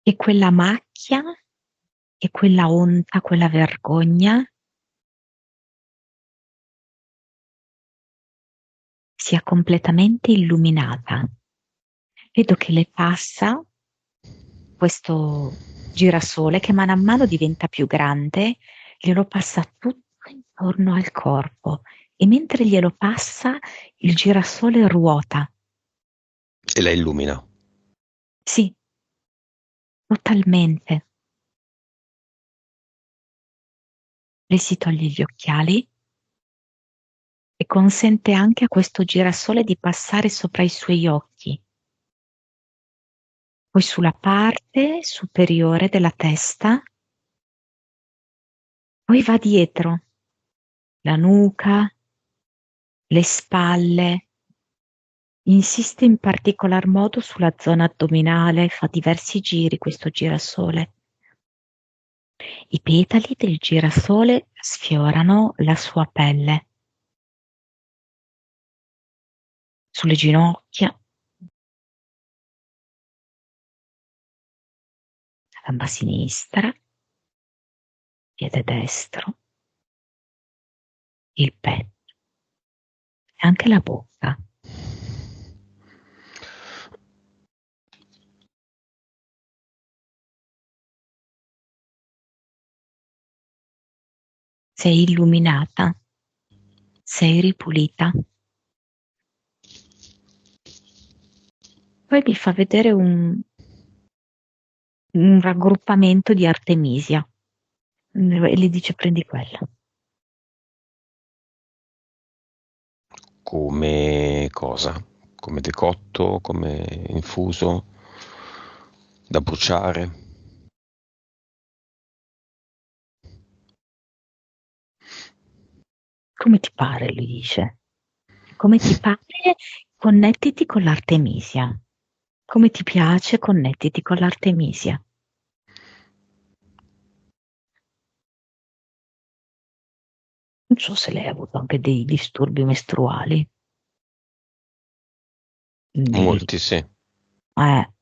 S2: E quella macchia, e quella onta, quella vergogna sia completamente illuminata. Vedo che le passa questo girasole che mano a mano diventa più grande, glielo passa tutto intorno al corpo e mentre glielo passa il girasole ruota.
S1: E la illumina.
S2: Sì, totalmente. Le si toglie gli occhiali e consente anche a questo girasole di passare sopra i suoi occhi, poi sulla parte superiore della testa, poi va dietro, la nuca, le spalle, insiste in particolar modo sulla zona addominale, fa diversi giri questo girasole. I petali del girasole sfiorano la sua pelle. Sulle ginocchia, gamba sinistra, piede destro, il petto e anche la bocca. Sei illuminata, sei ripulita. Poi mi fa vedere un raggruppamento di artemisia e le dice prendi quella.
S1: Come cosa? Come decotto? Come infuso? Da bruciare?
S2: Come ti pare, lui dice. Come ti pare, connettiti con l'artemisia. Come ti piace, connettiti con l'artemisia. Non so se lei ha avuto anche dei disturbi mestruali.
S1: Molti sì.
S2: Eh,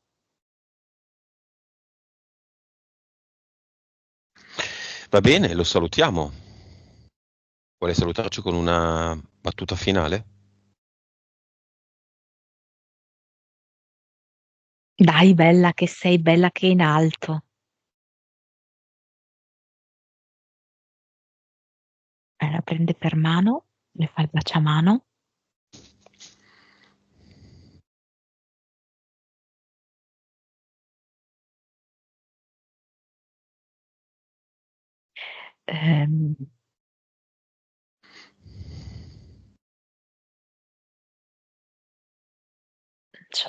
S1: Va bene, lo salutiamo. Vuole salutarci con una battuta finale?
S2: dai, bella che sei, bella che è in alto. La prende per mano, le fa il baciamano. Ehm,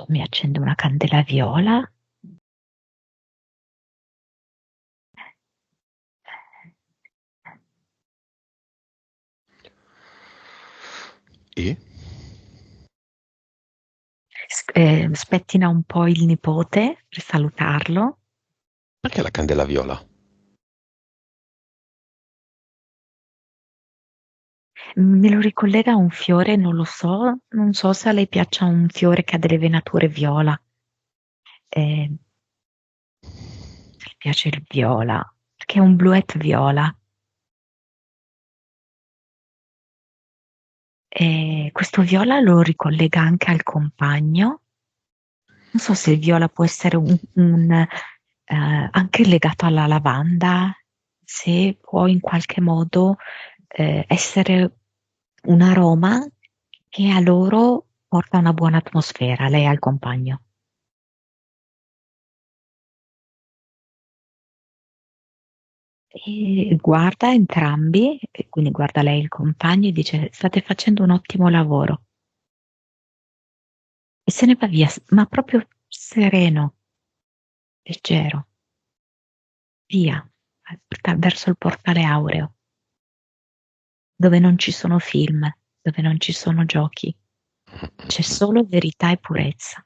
S2: mi accende una candela viola.
S1: E?
S2: Spettina un po' il nipote per salutarlo.
S1: Perché la candela viola?
S2: Me lo ricollega a un fiore, non lo so, non so se a lei piaccia un fiore che ha delle venature viola. Se le piace il viola, perché è un bluette viola. E questo viola lo ricollega anche al compagno. Non so se il viola può essere anche legato alla lavanda, se può in qualche modo essere un aroma che a loro porta una buona atmosfera, lei al compagno. E guarda entrambi, e quindi guarda lei il compagno e dice: State facendo un ottimo lavoro. E se ne va via, ma proprio sereno, leggero, via, verso il portale aureo, dove non ci sono film, dove non ci sono giochi, c'è solo verità e purezza.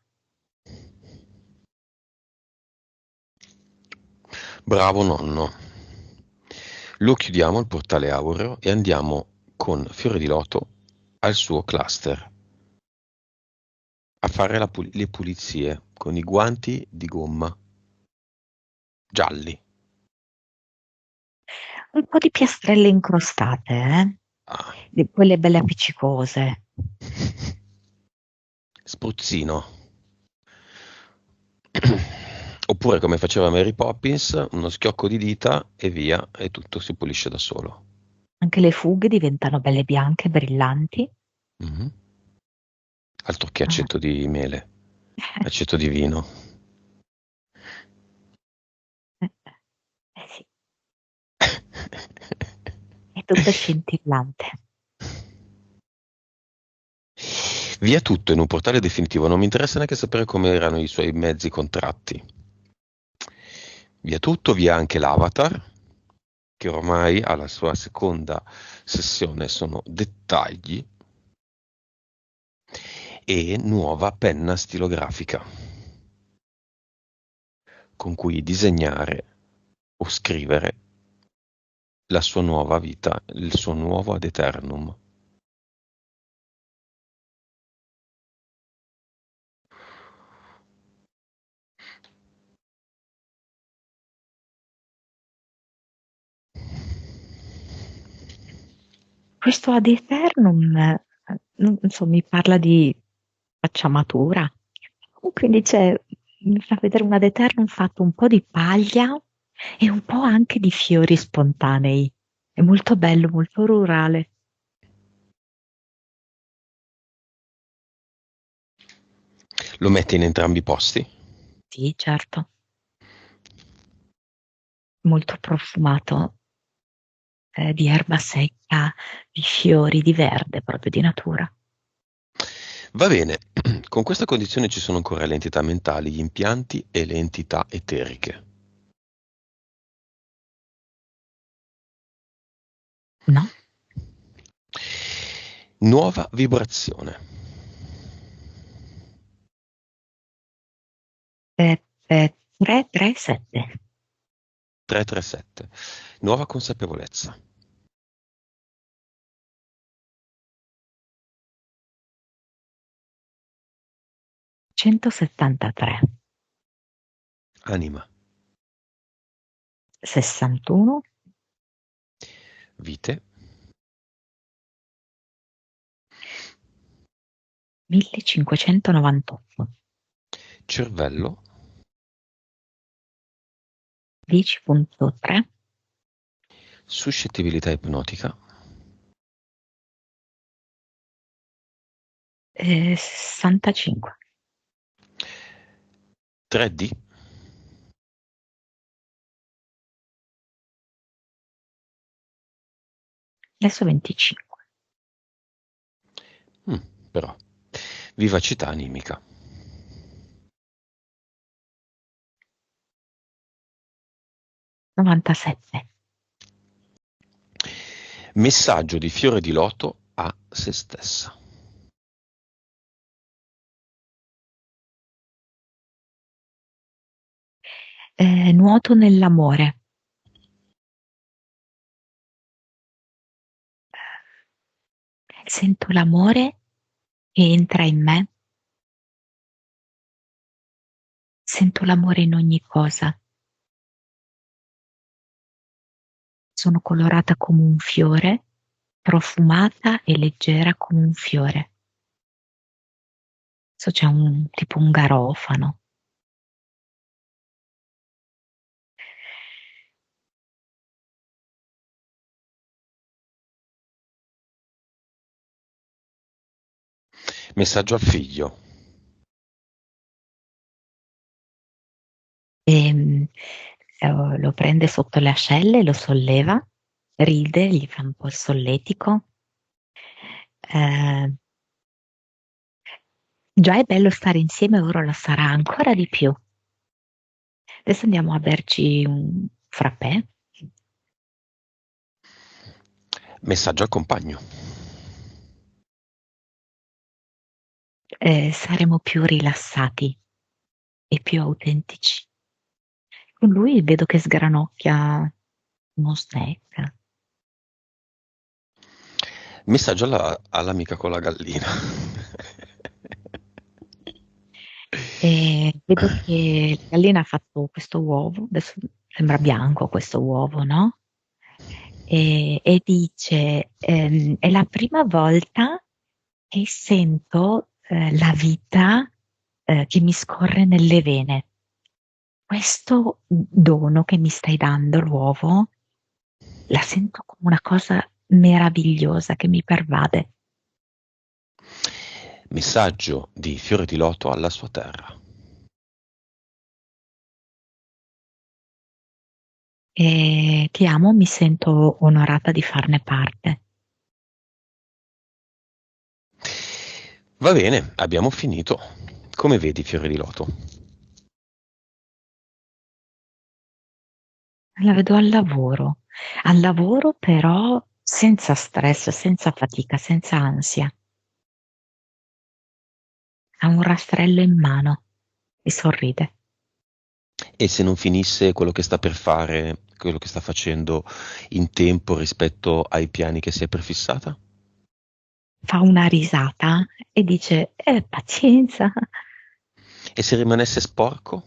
S1: Bravo nonno. Lo chiudiamo il portale aureo e andiamo con Fiore di Loto al suo cluster a fare le pulizie con i guanti di gomma gialli.
S2: Un po' di piastrelle incrostate,
S1: Ah.
S2: di quelle belle appiccicose.
S1: Spruzzino. Oppure come faceva Mary Poppins, uno schiocco di dita e via, e tutto si pulisce da solo.
S2: Anche le fughe diventano belle bianche, brillanti.
S1: Mhm. Altro che
S2: Ah.
S1: aceto di mele, aceto di vino.
S2: Sì, è tutto scintillante.
S1: Via tutto in un portale definitivo, non mi interessa neanche sapere come erano i suoi mezzi contratti. Via tutto, via anche l'avatar, che ormai alla sua seconda sessione sono dettagli, e nuova penna stilografica con cui disegnare o scrivere la sua nuova vita, il suo nuovo ad eternum.
S2: Questo ad eternum, non so, mi parla di facciamatura. Quindi mi fa vedere un ad eternum fatto un po' di paglia e un po' anche di fiori spontanei. È molto bello, molto rurale.
S1: Lo mette in entrambi i posti?
S2: Sì, certo, molto profumato, di erba secca, di fiori, di verde, proprio di natura.
S1: Va bene, con questa condizione ci sono ancora le entità mentali, gli impianti e le entità eteriche.
S2: No?
S1: Nuova vibrazione.
S2: 337.
S1: 337. Nuova consapevolezza.
S2: 173.
S1: Anima.
S2: 61.
S1: Vite.
S2: 1598.
S1: Cervello.
S2: 10.3.
S1: Suscettibilità ipnotica.
S2: 65.
S1: 3D.
S2: Adesso 25.
S1: Però. Vivacità animica.
S2: 97.
S1: Messaggio di fiore di loto a se stessa.
S2: Nuoto nell'amore. Sento l'amore che entra in me. Sento l'amore in ogni cosa. Sono colorata come un fiore, profumata e leggera come un fiore. So, c'è tipo un garofano.
S1: Messaggio al figlio.
S2: E, lo prende sotto le ascelle, lo solleva, ride, gli fa un po' il solletico. Eh, Già è bello stare insieme, ora lo sarà ancora di più. Adesso andiamo a berci un frappè.
S1: Messaggio al compagno.
S2: Saremo più rilassati e più autentici. Con lui vedo che sgranocchia uno snack.
S1: Messaggio all'amica con la gallina.
S2: E vedo che la gallina ha fatto questo uovo, adesso sembra bianco questo uovo, no? E dice, è la prima volta che sento la vita che mi scorre nelle vene. Questo dono che mi stai dando, l'uovo, la sento come una cosa meravigliosa che mi pervade.
S1: Messaggio di fiore di loto alla sua terra.
S2: E ti amo, mi sento onorata di farne parte.
S1: Va bene, abbiamo finito. Come vedi, fiore di loto?
S2: La vedo al lavoro però senza stress, senza fatica, senza ansia. Ha un rastrello in mano e sorride.
S1: E se non finisse quello che sta per fare, quello che sta facendo in tempo rispetto ai piani che si è prefissata?
S2: Fa una risata e dice, pazienza.
S1: E se rimanesse sporco?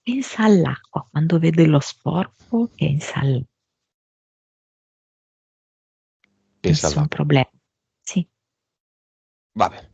S2: Pensa all'acqua, quando vede lo sporco pensa
S1: Pensa
S2: nessun
S1: all'acqua.
S2: problema. Sì.
S1: Vabbè,